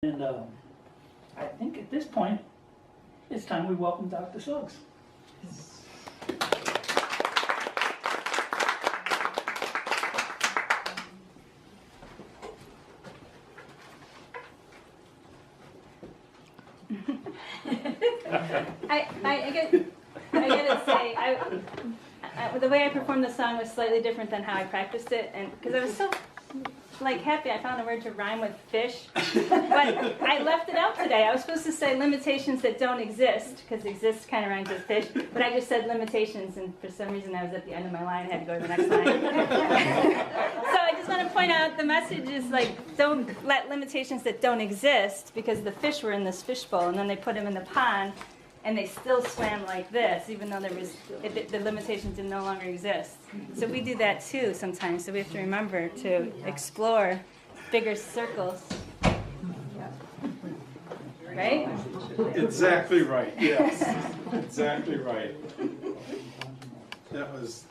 And I think at this point, it's time we welcome Dr. Suggs. I gotta say, the way I performed the song was slightly different than how I practiced it, and because I was so happy I found a word to rhyme with fish, but I left it out today. I was supposed to say limitations that don't exist, because exist kind of rhymes with fish, but I just said limitations, and for some reason I was at the end of my line, I had to go to the next line. So I just want to point out the message is don't let limitations that don't exist, because the fish were in this fishbowl, and then they put them in the pond, and they still swam like this, even though the limitations did no longer exist. So we do that too sometimes, so we have to remember to explore bigger circles. Right? Exactly right, yes. Exactly right. That was,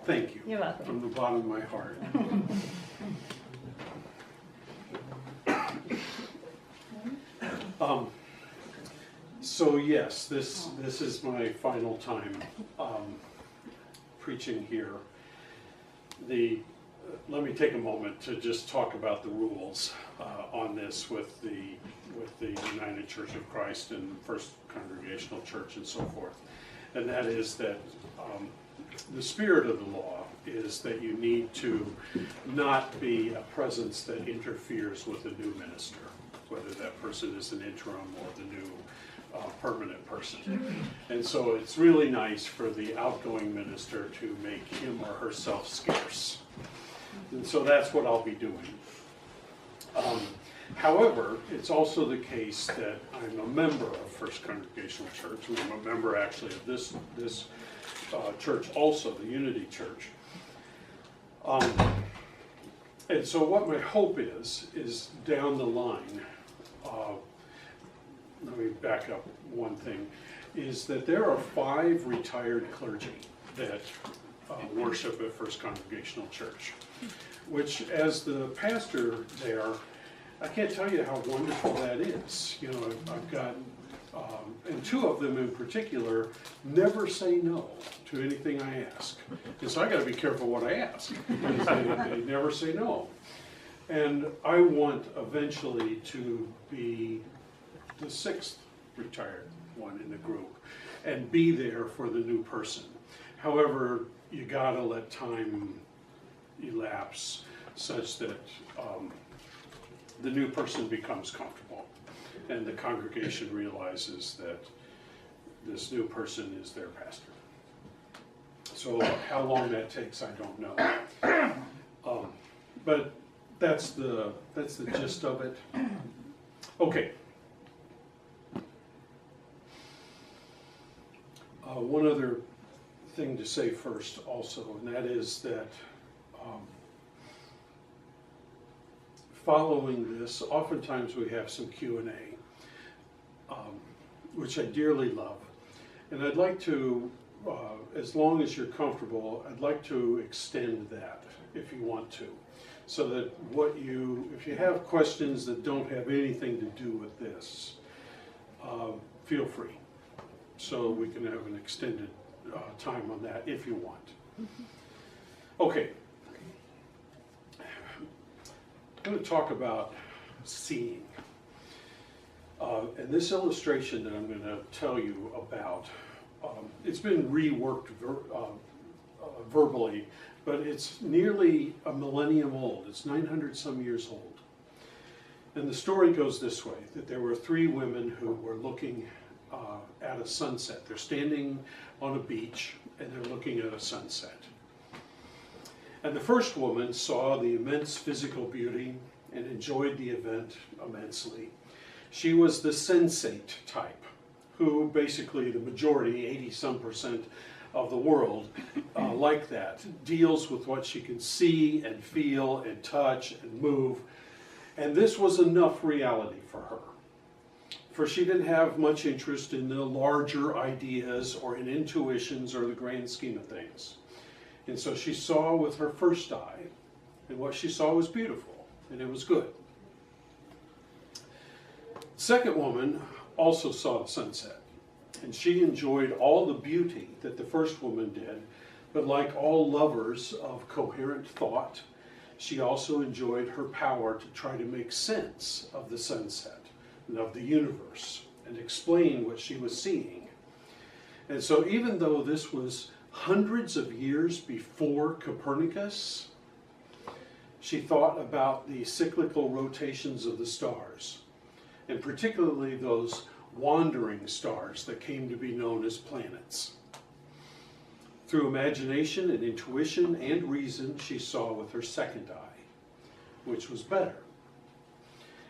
thank you. You're welcome. From the bottom of my heart. So yes, this is my final time preaching here. Let me take a moment to just talk about the rules on this with the United Church of Christ and First Congregational Church and so forth. And that is that the spirit of the law is that you need to not be a presence that interferes with a new minister, whether that person is an interim or the new permanent person. And so it's really nice for the outgoing minister to make him or herself scarce. And so that's what I'll be doing. However, it's also the case that I'm a member of First Congregational Church, and I'm a member actually of this church also, the Unity Church. And so what my hope is down the line, let me back up one thing, is that there are 5 retired clergy that worship at First Congregational Church, which as the pastor there, I can't tell you how wonderful that is. You know, I've got, and 2 of them in particular never say no to anything I ask. And so I got to be careful what I ask, because they never say no. And I want eventually to be the 6th retired one in the group and be there for the new person. However, you gotta let time elapse such that the new person becomes comfortable and the congregation realizes that this new person is their pastor. So how long that takes, I don't know. But that's the gist of it. Okay. One other thing to say first also, and that is that following this, oftentimes we have some Q&A, which I dearly love. And I'd like to, as long as you're comfortable, I'd like to extend that if you want to. So that if you have questions that don't have anything to do with this, feel free. So we can have an extended time on that if you want. Okay. I'm going to talk about seeing. And this illustration that I'm going to tell you about, it's been reworked verbally, but it's nearly a millennium old. It's 900 some years old. And the story goes this way, that there were 3 women who were looking at a sunset. They're standing on a beach and they're looking at a sunset. And the first woman saw the immense physical beauty and enjoyed the event immensely. She was the sensate type, who basically the majority, 80-some% of the world, like that, deals with what she can see and feel and touch and move. And this was enough reality for her. For she didn't have much interest in the larger ideas or in intuitions or the grand scheme of things. And so she saw with her first eye, and what she saw was beautiful, and it was good. Second woman also saw the sunset, and she enjoyed all the beauty that the first woman did, but like all lovers of coherent thought, she also enjoyed her power to try to make sense of the sunset and of the universe and explain what she was seeing. And so even though this was hundreds of years before Copernicus, she thought about the cyclical rotations of the stars, and particularly those wandering stars that came to be known as planets. Through imagination and intuition and reason, she saw with her second eye, which was better.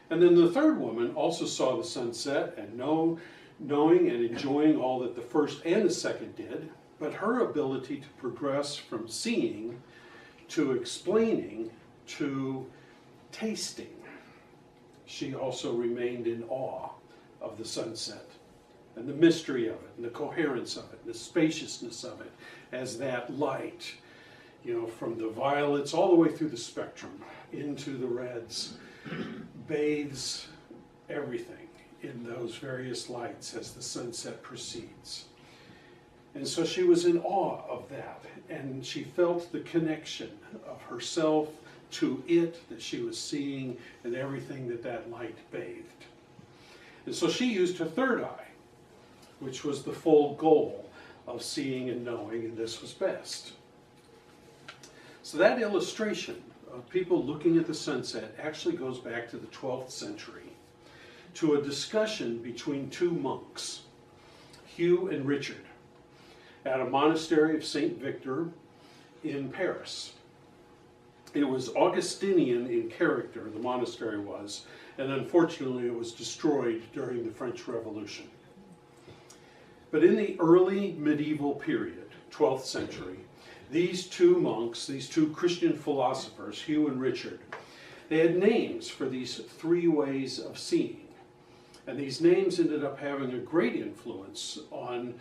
And then the third woman also saw the sunset and knowing and enjoying all that the first and the second did, but her ability to progress from seeing to explaining to tasting, she also remained in awe of the sunset and the mystery of it and the coherence of it and the spaciousness of it as that light, from the violets all the way through the spectrum into the reds, bathes everything in those various lights as the sunset proceeds. And so she was in awe of that, and she felt the connection of herself to it that she was seeing and everything that that light bathed. And so she used her third eye, which was the full goal of seeing and knowing, and this was best. So that illustration of people looking at the sunset actually goes back to the 12th century, to a discussion between two monks, Hugh and Richard, at a monastery of St. Victor in Paris. It was Augustinian in character, the monastery was, and unfortunately it was destroyed during the French Revolution. But in the early medieval period, 12th century, these two monks, these two Christian philosophers, Hugh and Richard, they had names for these three ways of seeing. And these names ended up having a great influence on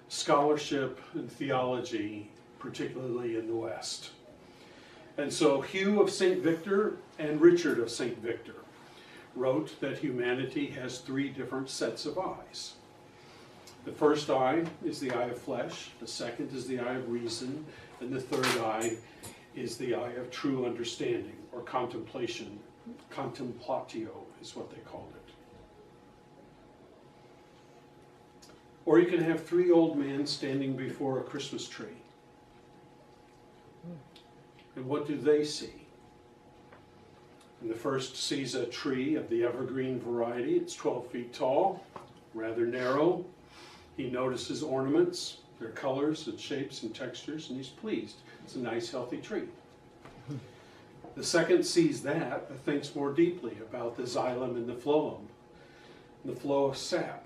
scholarship and theology, particularly in the West. And so Hugh of St. Victor and Richard of St. Victor wrote that humanity has three different sets of eyes. The first eye is the eye of flesh, the second is the eye of reason, and the third eye is the eye of true understanding, or contemplation. Contemplatio is what they called it. Or you can have three old men standing before a Christmas tree. And what do they see? And the first sees a tree of the evergreen variety. It's 12 feet tall, rather narrow. He notices ornaments, their colors and shapes and textures, and he's pleased. It's a nice, healthy tree. The second sees that, but thinks more deeply about the xylem and the phloem, and the flow of sap.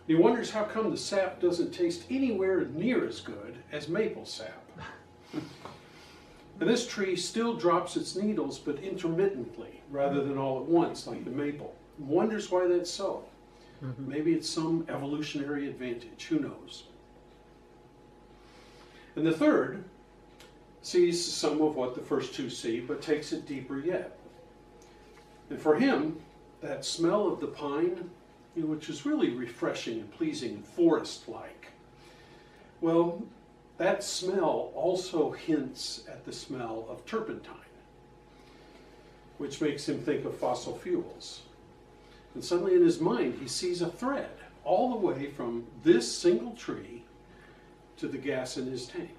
He wonders how come the sap doesn't taste anywhere near as good as maple sap. And this tree still drops its needles, but intermittently, rather than all at once, like the maple. Wonders why that's so. Maybe it's some evolutionary advantage, who knows? And the third sees some of what the first two see, but takes it deeper yet. And for him, that smell of the pine, which is really refreshing and pleasing and forest-like, well, that smell also hints at the smell of turpentine, which makes him think of fossil fuels. And suddenly in his mind, he sees a thread all the way from this single tree to the gas in his tank.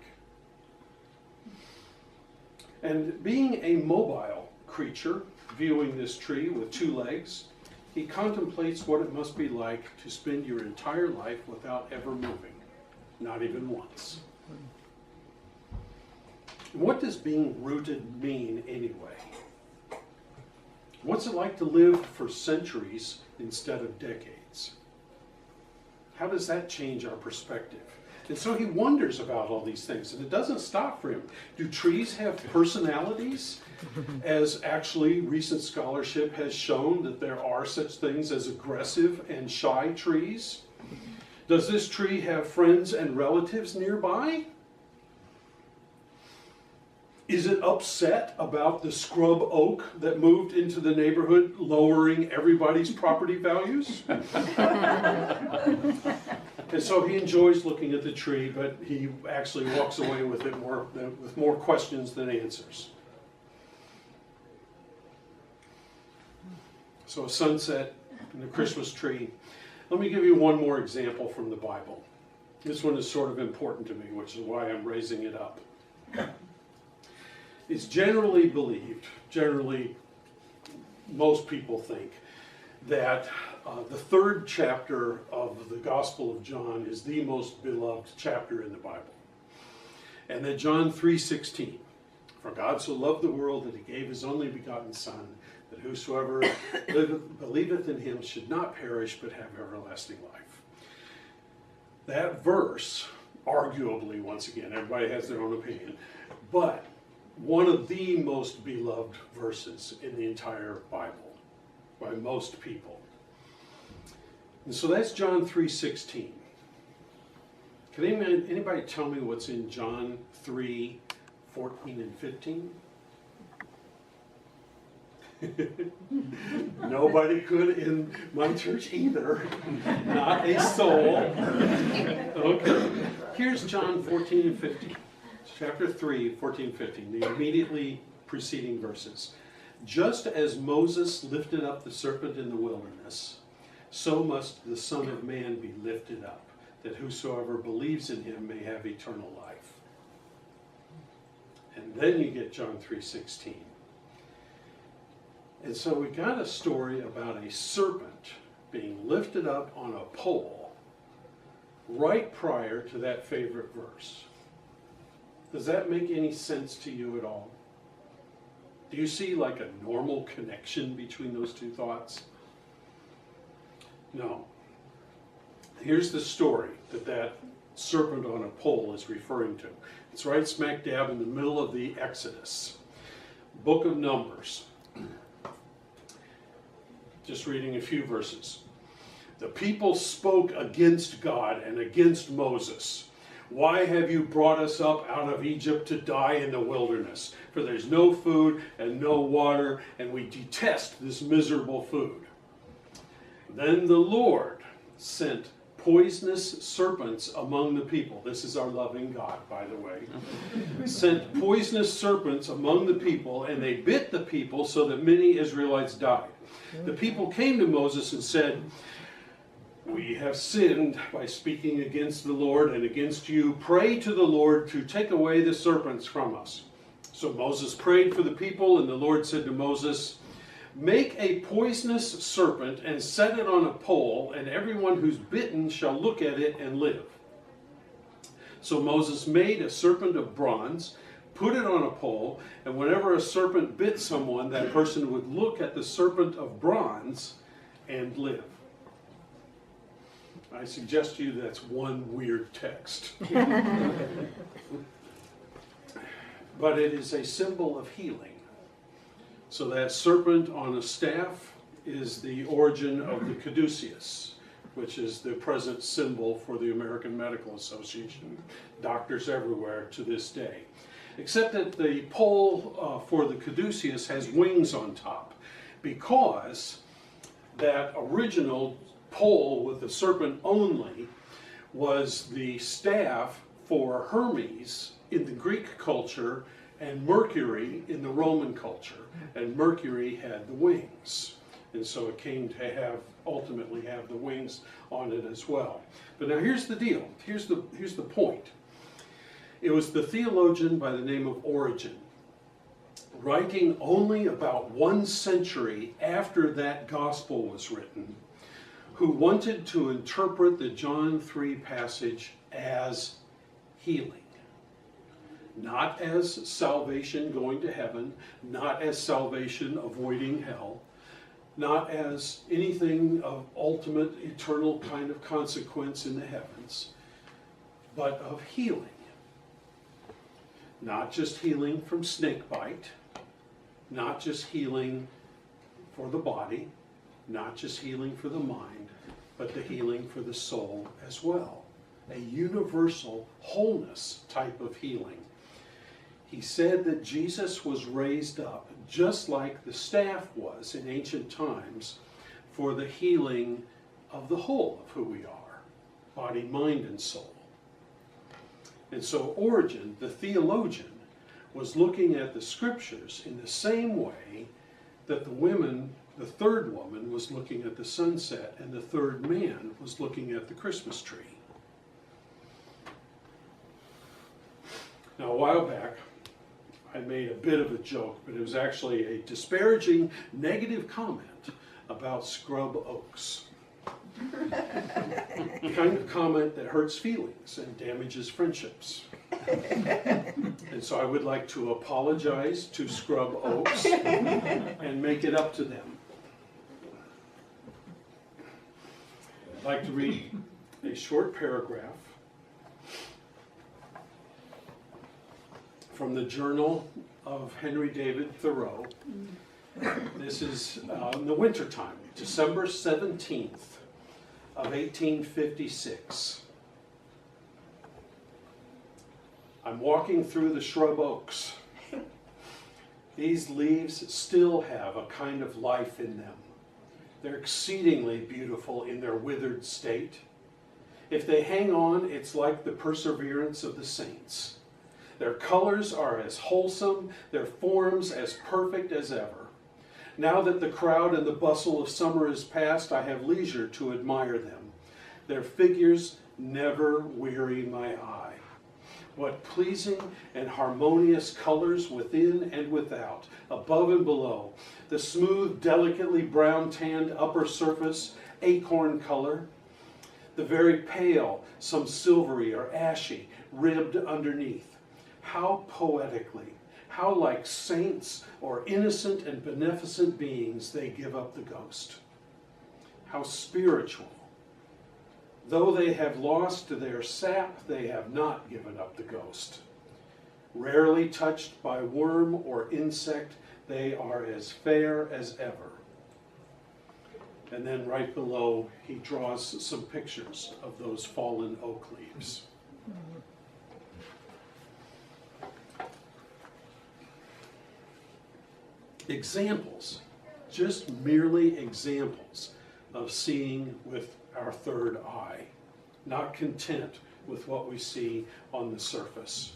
And being a mobile creature, viewing this tree with two legs, he contemplates what it must be like to spend your entire life without ever moving, not even once. What does being rooted mean anyway? What's it like to live for centuries instead of decades? How does that change our perspective? And so he wonders about all these things, and it doesn't stop for him. Do trees have personalities? As actually recent scholarship has shown that there are such things as aggressive and shy trees. Does this tree have friends and relatives nearby? Is it upset about the scrub oak that moved into the neighborhood, lowering everybody's property values? And so he enjoys looking at the tree, but he actually walks away with it with more questions than answers. So a sunset and a Christmas tree. Let me give you one more example from the Bible. This one is sort of important to me, which is why I'm raising it up. It's generally believed, most people think, that the third chapter of the Gospel of John is the most beloved chapter in the Bible. And that John 3:16, for God so loved the world that he gave his only begotten Son, that whosoever believeth in him should not perish but have everlasting life. That verse, arguably, once again, everybody has their own opinion, but one of the most beloved verses in the entire Bible by most people. And so that's John 3:16. Can anybody tell me what's in John 3:14 and 15? Nobody could in my church either. Not a soul. Okay. Here's John 14 and 15. Chapter 3, 14, 15, the immediately preceding verses. Just as Moses lifted up the serpent in the wilderness, so must the Son of Man be lifted up, that whosoever believes in him may have eternal life. And then you get John 3:16. And so we got a story about a serpent being lifted up on a pole right prior to that favorite verse. Does that make any sense to you at all? Do you see like a normal connection between those two thoughts? No. Here's the story that serpent on a pole is referring to. It's right smack dab in the middle of the Exodus, book of Numbers. Just reading a few verses. The people spoke against God and against Moses. Why have you brought us up out of Egypt to die in the wilderness? For there's no food and no water, and we detest this miserable food. Then the Lord sent poisonous serpents among the people. This is our loving God, by the way. Sent poisonous serpents among the people, and they bit the people so that many Israelites died. The people came to Moses and said, we have sinned by speaking against the Lord and against you. Pray to the Lord to take away the serpents from us. So Moses prayed for the people, and the Lord said to Moses, make a poisonous serpent and set it on a pole, and everyone who's bitten shall look at it and live. So Moses made a serpent of bronze, put it on a pole, and whenever a serpent bit someone, that person would look at the serpent of bronze and live. I suggest to you that's one weird text. But it is a symbol of healing. So that serpent on a staff is the origin of the caduceus, which is the present symbol for the American Medical Association, doctors everywhere to this day. Except that the pole for the caduceus has wings on top, because that original pole with the serpent only was the staff for Hermes in the Greek culture and Mercury in the Roman culture. And Mercury had the wings. And so it came to ultimately have the wings on it as well. But now here's the deal. Here's the point. It was the theologian by the name of Origen, writing only about 1 century after that gospel was written, who wanted to interpret the John 3 passage as healing. Not as salvation going to heaven, not as salvation avoiding hell, not as anything of ultimate eternal kind of consequence in the heavens, but of healing. Not just healing from snake bite, not just healing for the body, not just healing for the mind, but the healing for the soul as well. A universal wholeness type of healing. he said that Jesus was raised up just like the staff was in ancient times for the healing of the whole of who we are, body, mind, and soul. And so Origen, the theologian, was looking at the scriptures in the same way that the third woman was looking at the sunset and the third man was looking at the Christmas tree. Now, a while back, I made a bit of a joke, but it was actually a disparaging, negative comment about scrub oaks. The kind of comment that hurts feelings and damages friendships. And so I would like to apologize to scrub oaks and make it up to them. I'd like to read a short paragraph from the Journal of Henry David Thoreau. This is in the wintertime, December 17th of 1856. I'm walking through the shrub oaks. These leaves still have a kind of life in them. They're exceedingly beautiful in their withered state. If they hang on, it's like the perseverance of the saints. Their colors are as wholesome, their forms as perfect as ever. Now that the crowd and the bustle of summer is past, I have leisure to admire them. Their figures never weary my eye. What pleasing and harmonious colors within and without, above and below. The smooth, delicately brown-tanned upper surface, acorn color. The very pale, some silvery or ashy, ribbed underneath. How poetically, how like saints or innocent and beneficent beings they give up the ghost. How spiritual. Though they have lost their sap, they have not given up the ghost. Rarely touched by worm or insect, they are as fair as ever. And then right below, he draws some pictures of those fallen oak leaves. Examples, just merely examples of seeing with our third eye, not content with what we see on the surface.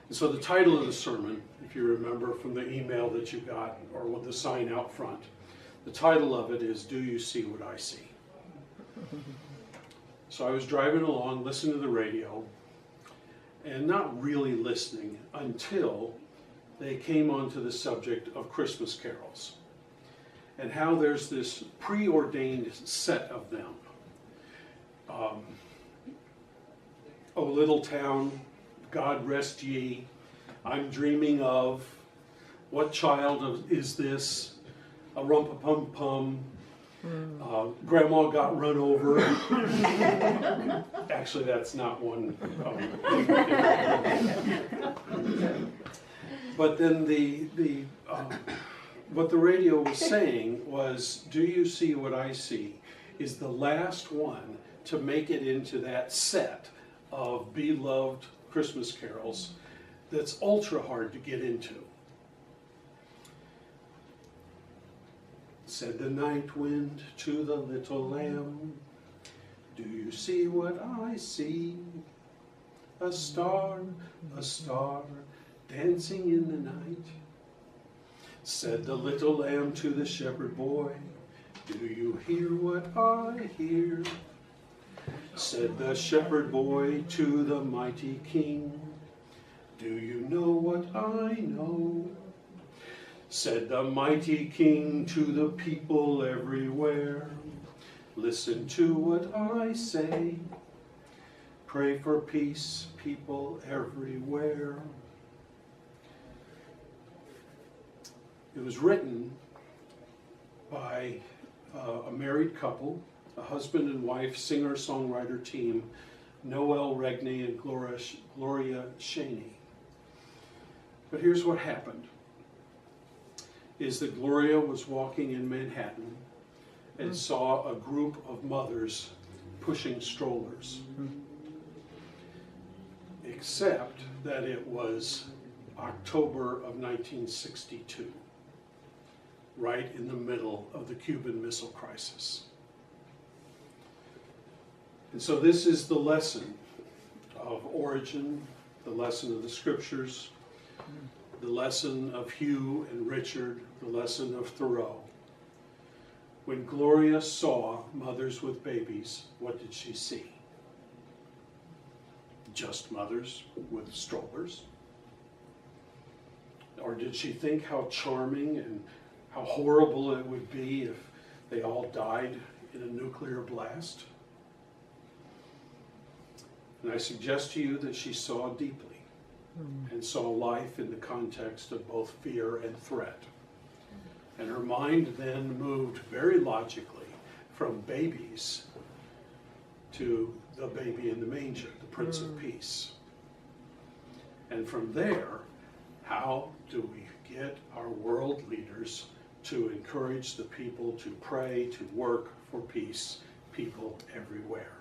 And so the title of the sermon, if you remember from the email that you got or with the sign out front, the title of it is, Do You See What I See? So I was driving along, listening to the radio, and not really listening until they came onto the subject of Christmas carols and how there's this preordained set of them. O Little Town, God Rest Ye, I'm Dreaming Of, What Child Is This, A Rumpa-Pum-Pum, Grandma Got Run Over. Actually, that's not one. But then what the radio was saying was, Do You See What I See? Is the last one to make it into that set of beloved Christmas carols that's ultra hard to get into. Said the night wind to the little lamb, Do you see what I see? A star, dancing in the night. Said the little lamb to the shepherd boy, Do you hear what I hear? Said the shepherd boy to the mighty king, Do you know what I know? Said the mighty king to the people everywhere, Listen to what I say, Pray for peace, people everywhere. It was written by a married couple, a husband and wife singer-songwriter team, Noel Regney and Gloria Shaney. But here's what happened, is that Gloria was walking in Manhattan and saw a group of mothers pushing strollers. except that it was October of 1962, right in the middle of the Cuban Missile Crisis. And so this is the lesson of origin, the lesson of the scriptures, the lesson of Hugh and Richard, the lesson of Thoreau. When Gloria saw mothers with babies, what did she see? Just mothers with strollers? Or did she think how charming and how horrible it would be if they all died in a nuclear blast? And I suggest to you that she saw deeply and saw life in the context of both fear and threat. And her mind then moved very logically from babies to the baby in the manger, the Prince of Peace. And from there, how do we get our world leaders to encourage the people to pray, to work for peace, people everywhere?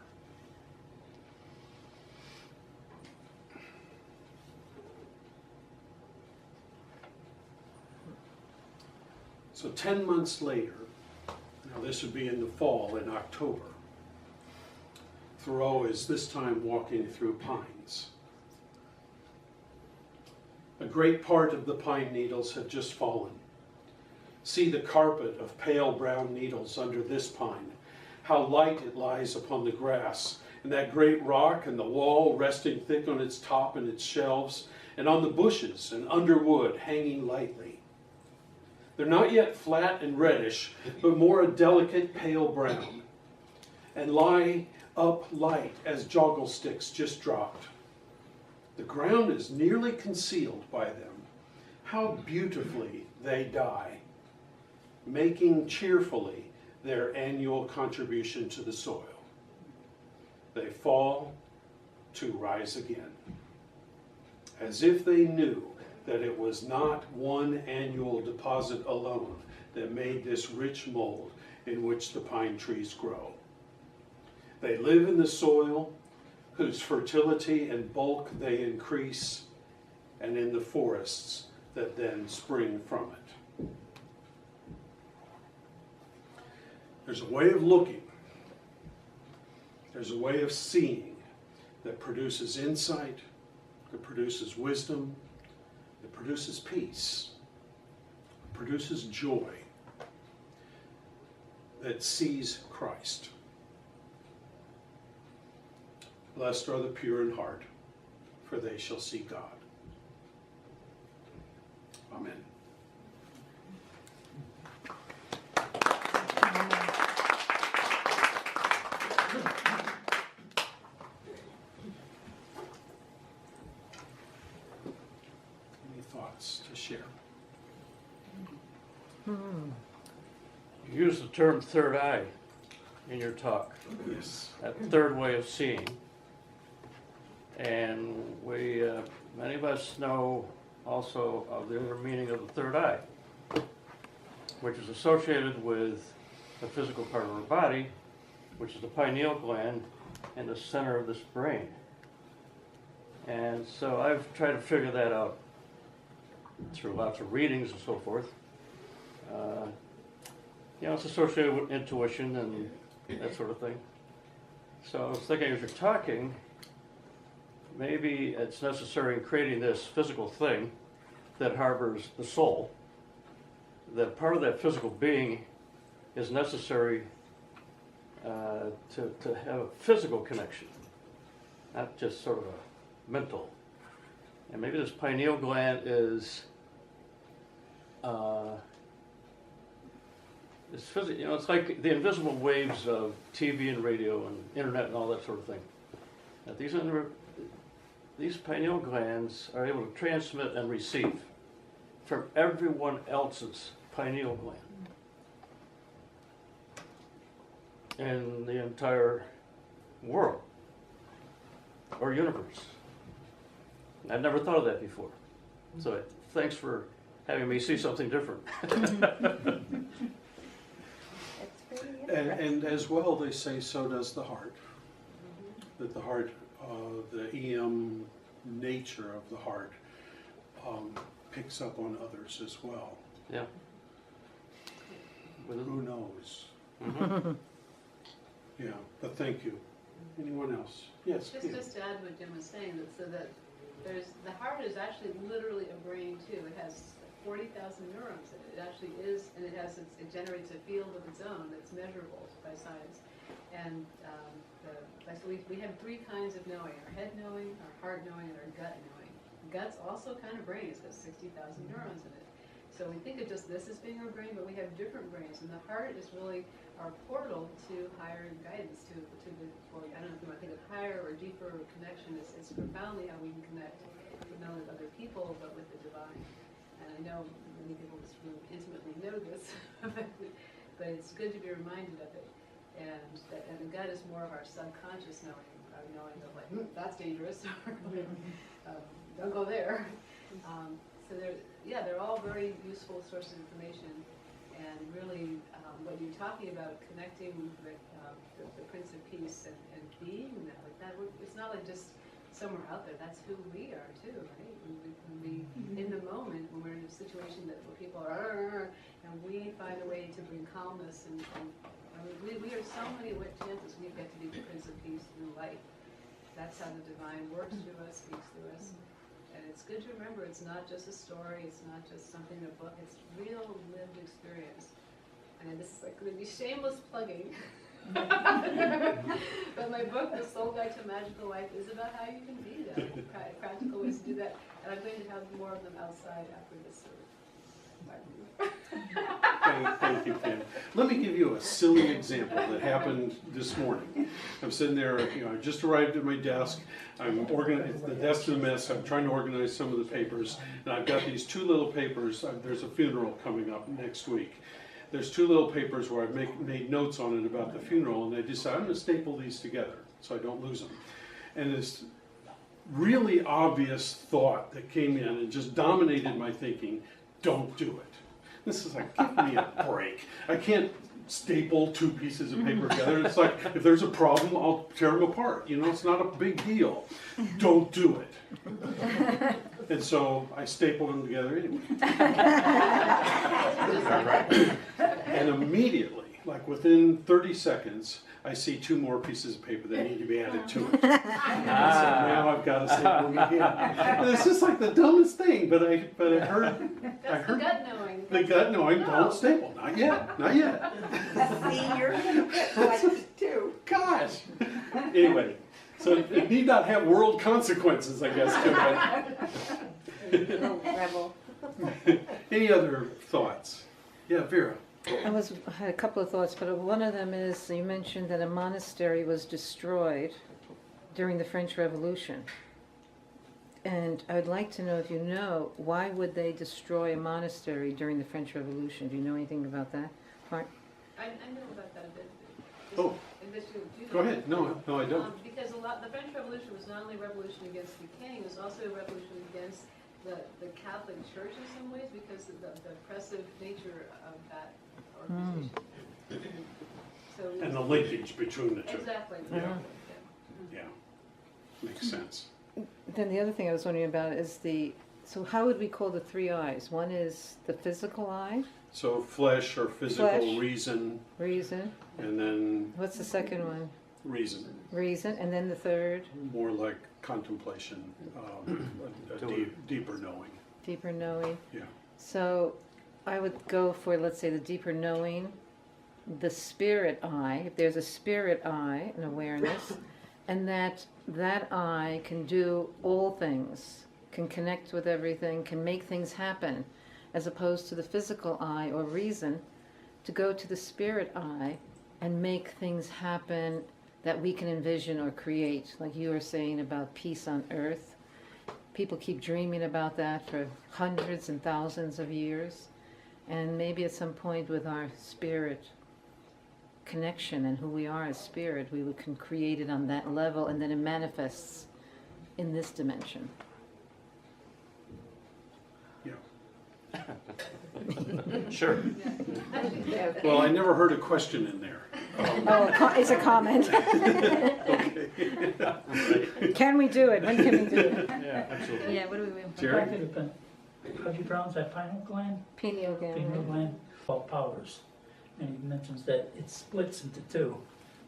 So 10 months later, now this would be in the fall, in October, Thoreau is this time walking through pines. A great part of the pine needles have just fallen. See the carpet of pale brown needles under this pine, how light it lies upon the grass, and that great rock and the wall resting thick on its top and its shelves, and on the bushes and underwood hanging lightly. They're not yet flat and reddish, but more a delicate pale brown, and lie up light as joggle sticks just dropped. The ground is nearly concealed by them. How beautifully they die, making cheerfully their annual contribution to the soil. They fall to rise again, as if they knew that it was not one annual deposit alone that made this rich mold in which the pine trees grow. They live in the soil, whose fertility and bulk they increase, and in the forests that then spring from it. There's a way of looking, there's a way of seeing that produces insight, that produces wisdom, that produces peace, produces joy, that sees Christ. Blessed are the pure in heart, for they shall see God. Amen. Any thoughts to share? You use the term third eye in your talk, Yes. that third way of seeing. And we, many of us know also of the other meaning of the third eye, which is associated with the physical part of our body, which is the pineal gland in the center of this brain. And so I've tried to figure that out through lots of readings and so forth. It's associated with intuition and that sort of thing. So I was thinking as you're talking, maybe it's necessary in creating this physical thing that harbors the soul, that part of that physical being is necessary to have a physical connection, not just sort of a mental. And maybe this pineal gland is it's like the invisible waves of TV and radio and internet and all that sort of thing. That these pineal glands are able to transmit and receive from everyone else's pineal gland in the entire world or universe. I'd never thought of that before. So thanks for having me see something different. It's pretty interesting. And as well, they say so does the heart. That the heart, the EM nature of the heart picks up on others as well. Yeah. Who knows? Mhm. Yeah, but thank you. Anyone else? Yes. Peter. Just to add what Jim was saying, so that the heart is actually literally a brain too. It has 40,000 neurons. It actually is, and it generates a field of its own that's measurable by science. And so we have three kinds of knowing: our head knowing, our heart knowing, and our gut knowing. Gut's also kind of brain. It's got 60,000 neurons in it. So we think of just this as being our brain, but we have different brains, and the heart is really our portal to higher guidance, to the, or I don't know if you want to think of higher or deeper connection. It's profoundly how we can connect not only with other people, but with the divine. And I know many people in this room intimately know this, but it's good to be reminded of it. And the gut is more of our subconscious knowing, our knowing of like, that's dangerous, don't go there. So they're all very useful sources of information, and really what you're talking about, connecting the Prince of Peace and being that, like that, it's not like just somewhere out there. That's who we are too, right? When we in the moment, when we're in a situation where people are, and we find a way to bring calmness and we are so many chances we get to be the Prince of Peace in light. That's how the divine works through us, speaks through us. And it's good to remember it's not just a story, it's not just something in a book, it's real lived experience. And this is like going to be shameless plugging. But my book, The Soul Guide to a Magical Life, is about how you can be that, practical ways to do that. And I'm going to have more of them outside after this service. Thank you, Kim. Let me give you a silly example that happened this morning. I'm sitting there, I just arrived at my desk. I'm organizing, the desk's a mess. I'm trying to organize some of the papers. And I've got these two little papers. There's a funeral coming up next week. There's two little papers where I've made notes on it about the funeral, and I decided I'm going to staple these together so I don't lose them. And this really obvious thought that came in and just dominated my thinking: don't do it. This is like, give me a break. I can't staple two pieces of paper together. It's like, if there's a problem, I'll tear them apart. It's not a big deal. Don't do it. And so I stapled them together anyway. And immediately, like within 30 seconds, I see two more pieces of paper that need to be added to it. So now I've got to staple them again. And it's just like the dumbest thing, but I heard. That's the gut knowing. The gut knowing, don't staple. Not yet. Not yet. See, you're gonna get like it too. Gosh. Anyway, so it need not have world consequences, I guess, to it. Little rebel. Any other thoughts? Yeah, Vera. I had a couple of thoughts, but one of them is you mentioned that a monastery was destroyed during the French Revolution. And I'd like to know if you know, why would they destroy a monastery during the French Revolution? Do you know anything about that part? I know about that a bit. Oh, go ahead. No, I don't. Because the French Revolution was not only a revolution against the king, it was also a revolution against the Catholic Church in some ways, because of the oppressive nature of that organization. So And the linkage between the two. exactly. Yeah. Yeah, makes sense. Then the other thing I was wondering about is so how would we call the three eyes? One is the physical eye, So flesh or physical, Flesh. reason, reason. and then What's the second one? reason. Reason. And then the third, More like contemplation, deeper knowing. deeper knowing. Yeah. So I would go for, let's say, the deeper knowing, the spirit eye. If there's a spirit eye, an awareness, and that eye can do all things, can connect with everything, can make things happen, as opposed to the physical eye or reason, to go to the spirit eye and make things happen that we can envision or create. Like you were saying about peace on earth. People keep dreaming about that for hundreds and thousands of years. And maybe at some point with our spirit connection and who we are as spirit, we can create it on that level, and then it manifests in this dimension. Yeah. Sure. Well, I never heard a question in there. Oh, it's a comment. Okay. Can we do it? When can we do it? Yeah, absolutely. Yeah, what do we wait for? Jerry? How do you pronounce that, pineal gland? Pineal Pineal gland. gland, called powers. And he mentions that it splits into two.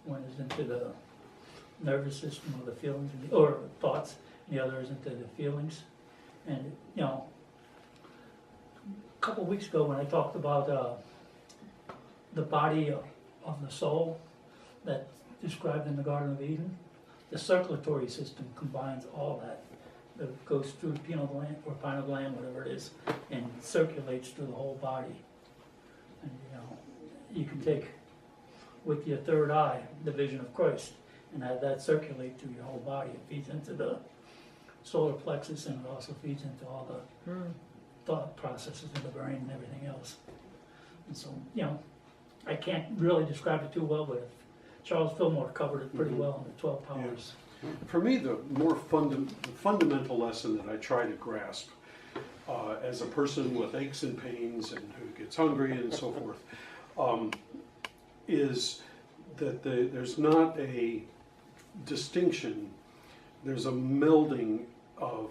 One is into the nervous system or the feelings, or thoughts, and the other is into the feelings. And, you know, a couple weeks ago when I talked about the body of the soul that's described in the Garden of Eden, the circulatory system combines all that. It goes through the pineal gland, or pineal gland, whatever it is, and circulates through the whole body. And, you know, you can take, with your third eye, the vision of Christ, and have that circulate through your whole body. It feeds into the solar plexus, and it also feeds into all the thought processes in the brain and everything else. And so, you know, I can't really describe it too well, but Charles Fillmore covered it pretty well in the 12 powers. For me, the more fundamental lesson that I try to grasp as a person with aches and pains and who gets hungry and so forth, is that there's not a distinction, there's a melding of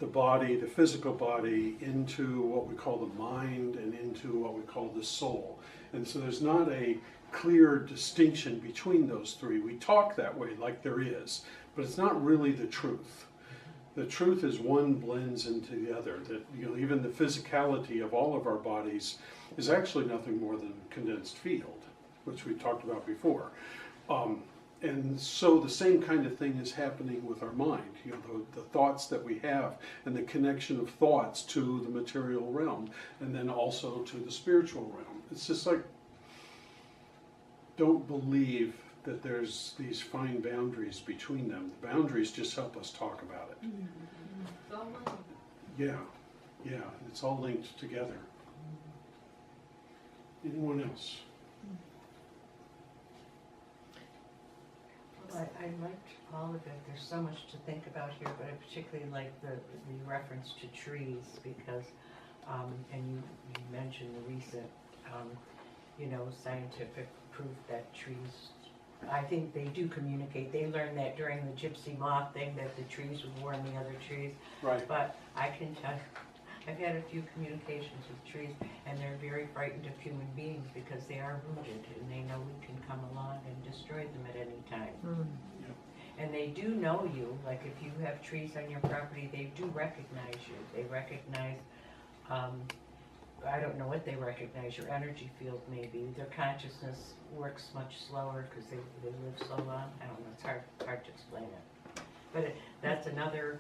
the body, the physical body, into what we call the mind and into what we call the soul. And so there's not a clear distinction between those three. We talk that way like there is, but it's not really the truth. The truth is one blends into the other, that, you know, even the physicality of all of our bodies is actually nothing more than condensed field, which we talked about before. And so the same kind of thing is happening with our mind, you know, the thoughts that we have and the connection of thoughts to the material realm and then also to the spiritual realm. It's just like, don't believe that there's these fine boundaries between them. The boundaries just help us talk about it. It's all mine. Yeah, it's all linked together. Anyone else? I liked all of it. There's so much to think about here, but I particularly like the reference to trees because, and you mentioned the recent, scientific proof that trees, I think they do communicate. They learned that during the gypsy moth thing that the trees would warn the other trees. Right. But I can tell you, I've had a few communications with trees, and they're very frightened of human beings because they are rooted, and they know we can come along and destroy them at any time. And they do know you, like if you have trees on your property, they do recognize you. They recognize, I don't know what they recognize, your energy field maybe. Their consciousness works much slower because they live so long. I don't know, it's hard to explain it. But that's another,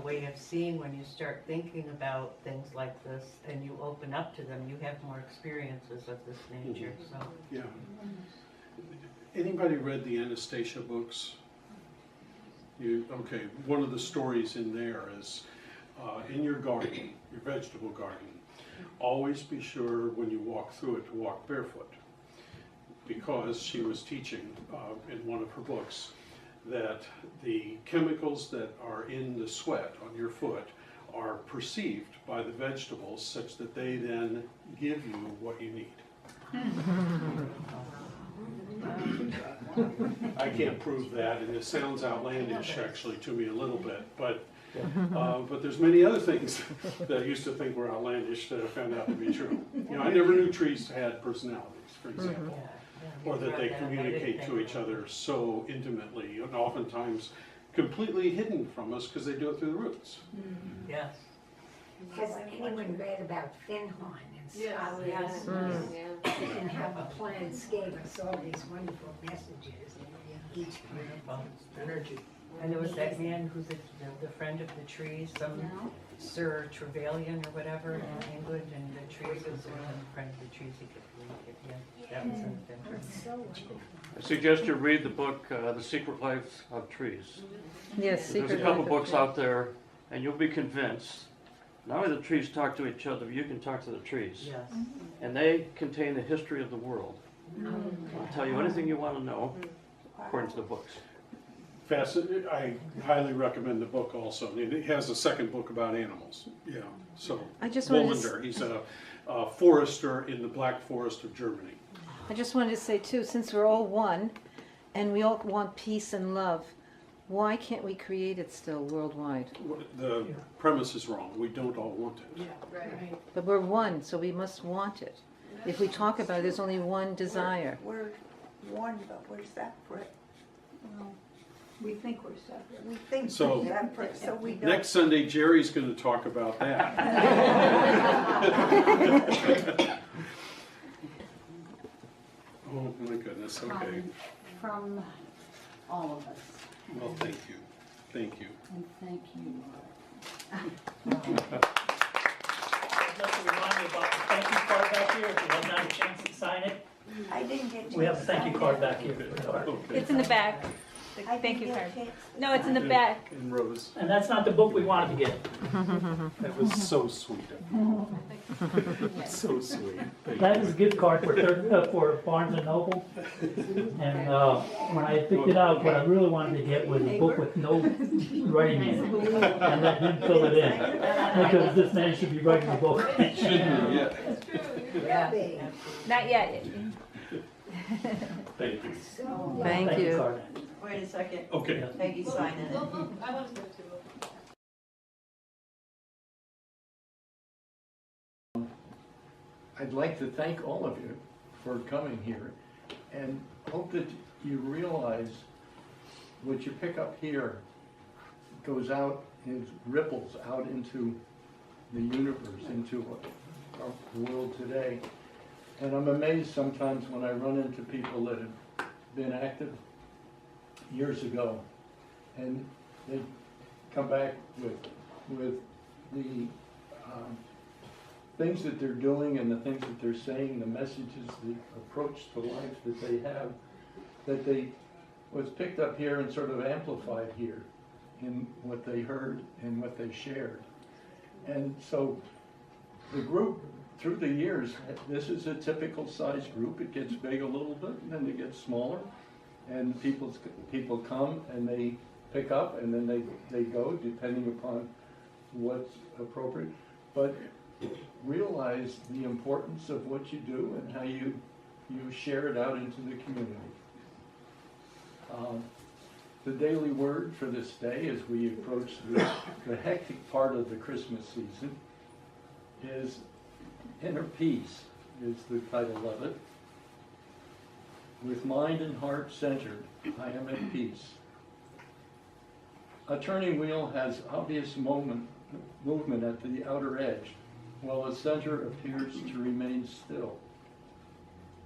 way of seeing when you start thinking about things like this and you open up to them, you have more experiences of this nature. So Yeah. Anybody read the Anastasia books? Okay, one of the stories in there is in your garden, your vegetable garden, always be sure when you walk through it to walk barefoot. Because she was teaching in one of her books that the chemicals that are in the sweat on your foot are perceived by the vegetables such that they then give you what you need. I can't prove that, and it sounds outlandish actually to me a little bit, but there's many other things that I used to think were outlandish that I found out to be true. I never knew trees had personalities, for example. Or that they communicate to each other so intimately, and oftentimes completely hidden from us because they do it through the roots. yes. Has anyone read about Finhorn in Scotland? Yes. And how the plants gave us all these wonderful messages, each Beautiful energy. And there was that man who's the friend of the trees, some Sir Trevelyan or whatever in England, and the trees was the friend of the trees. He could read it. Yeah, that was interesting. I suggest you read the book, The Secret Life of Trees. Yes, There's a secret couple life of books trees. out there, and you'll be convinced, not only the trees talk to each other, but you can talk to the trees. Yes. And they contain the history of the world. I'll tell you anything you want to know, according to the books. I highly recommend the book also. And it has a second book about animals. Yeah, so I just wanted to Wollander, he's a forester in the Black Forest of Germany. I just wanted to say too, since we're all one, and we all want peace and love, why can't we create it still worldwide? The premise is wrong. We don't all want it. Right. But we're one, so we must want it. If we talk about it, there's only one desire. We're one, but we're separate. We think we're separate. We think So- we're separate, so we don't. Next Sunday, Jerry's going to talk about that. Oh, my goodness, okay. From all of us. Well, thank you. Thank you. And thank you. I'd like to remind you about the thank you card back here, if you haven't had a chance to sign it. I didn't get We have a to thank you sign card it. back here for the art. Okay. It's in the back. The I thank didn't you get card. a chance to No, it's in the sign back. In Rose. And that's not the book we wanted to get. That was so sweet of you. So sweet. Thank That you. is a gift card for Barnes and Noble. And when I picked it out, what I really wanted to get was a book with no writing in it. And let him fill it in. Because this man should be writing the book. Shouldn't be, yeah. Yeah. Not yet. Thank you. So, Thank you. card. Wait a second, Okay. Peggy's signing it. I want to go too. I'd like to thank all of you for coming here and hope that you realize what you pick up here goes out and ripples out into the universe, into our world today. And I'm amazed sometimes when I run into people that have been active years ago and they come back with the things that they're doing and the things that they're saying, the messages, the approach to life that they have, that they was picked up here and sort of amplified here in what they heard and what they shared. And so the group, through the years, this is a typical size group. It gets big a little bit, and then it gets smaller. And people come and they pick up, and then they go, depending upon what's appropriate. But realize the importance of what you do and how you share it out into the community. The daily word for this day, as we approach the hectic part of the Christmas season, is inner peace, is the title of it. With mind and heart centered, I am at peace. A turning wheel has obvious movement at the outer edge, while the center appears to remain still.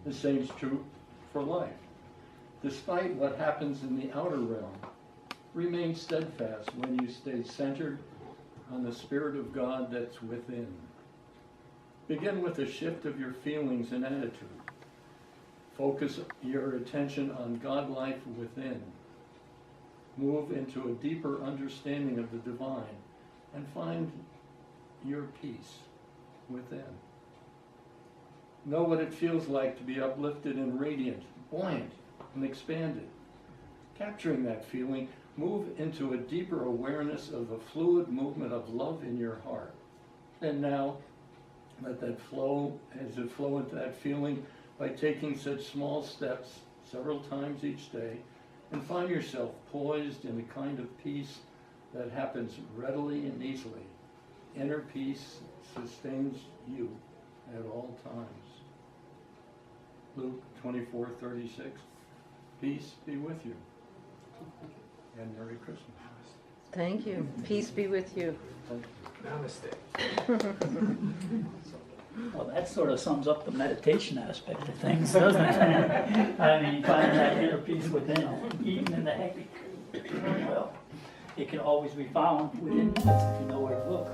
The same is true for life. Despite what happens in the outer realm, remain steadfast when you stay centered on the Spirit of God that's within. Begin with a shift of your feelings and attitude. Focus your attention on God life within. Move into a deeper understanding of the divine and find your peace within. Know what it feels like to be uplifted and radiant, buoyant and expanded. Capturing that feeling, move into a deeper awareness of the fluid movement of love in your heart. And now, let that flow, as it flow into that feeling by taking such small steps several times each day, and find yourself poised in a kind of peace that happens readily and easily. Inner peace sustains you at all times. Luke 24:36. Peace be with you. And Merry Christmas. Thank you. Peace be with you. Thank you. Well, that sort of sums up the meditation aspect of things, doesn't it? I mean, finding that inner peace within, even in the hectic. Well, it can always be found within us if you know where to look.